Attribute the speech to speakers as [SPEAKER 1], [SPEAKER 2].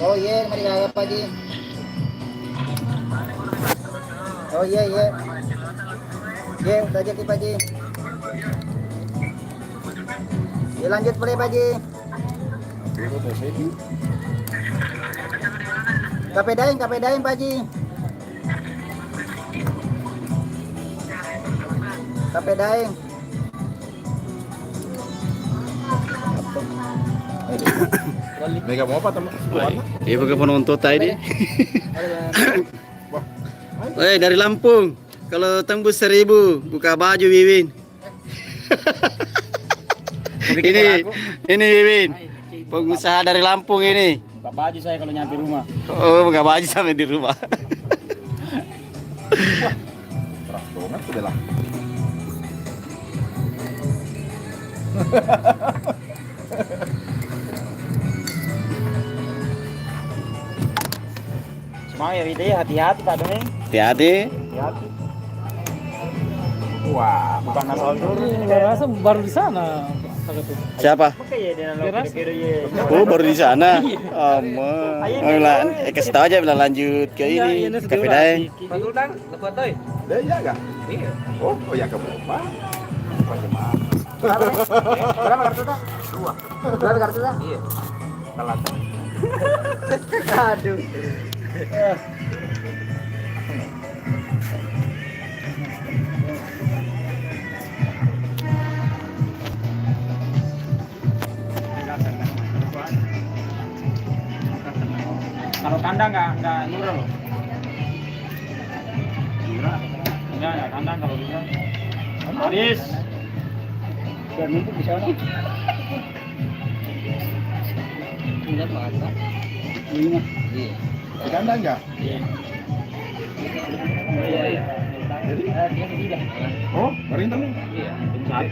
[SPEAKER 1] Oh iya, mari kaya Pak Ji. Oh iya iya. Iya, udah jadi Pak Ji. Ya lanjut boleh Pak Ji. Kapedain Pak Ji. Kapedain.
[SPEAKER 2] Mega mau apa teman?
[SPEAKER 3] Ibu ke penonton tadi. Woi dari Lampung. Kalau tembus 1000 buka baju Wiwin. ini Wiwin. Pengusaha dari Lampung ini.
[SPEAKER 4] Buka baju saya kalau nyampe rumah.
[SPEAKER 3] Oh, buka baju sampai di rumah.
[SPEAKER 2] Keras banget udah lah.
[SPEAKER 4] Semua ya ide hati-hati Pak Dong.
[SPEAKER 3] Hati-hati.
[SPEAKER 4] Hati-hati.
[SPEAKER 2] Wah,
[SPEAKER 4] Bukan asal dulu.
[SPEAKER 5] Saya rasa baru di sana.
[SPEAKER 3] Siapa?
[SPEAKER 4] Pakai ya dia kira-kira ya.
[SPEAKER 3] Oh, baru di sana. Aman. Kasih tahu aja bilang lanjut ke ini. Kafe Daeng.
[SPEAKER 5] Sultan, lepas toy.
[SPEAKER 2] dia ya enggak?
[SPEAKER 5] Iya.
[SPEAKER 2] Oh ya kamu apa? Bagaimana?
[SPEAKER 1] Berapa kartu dah? 2. Berapa kartu dah?
[SPEAKER 5] Iya.
[SPEAKER 1] Telat. Aduh.
[SPEAKER 4] Kalau kandang nggak lurah loh. Lurah? Enggak kandang kalau lurah. Aris. Biar numpuk di sana.
[SPEAKER 5] Ingat banget, Pak.
[SPEAKER 4] Iya.
[SPEAKER 5] Iya.
[SPEAKER 2] Di kandang enggak?
[SPEAKER 4] Iya.
[SPEAKER 5] Iya.
[SPEAKER 2] Oh, merintah.
[SPEAKER 5] Iya.
[SPEAKER 4] Satu.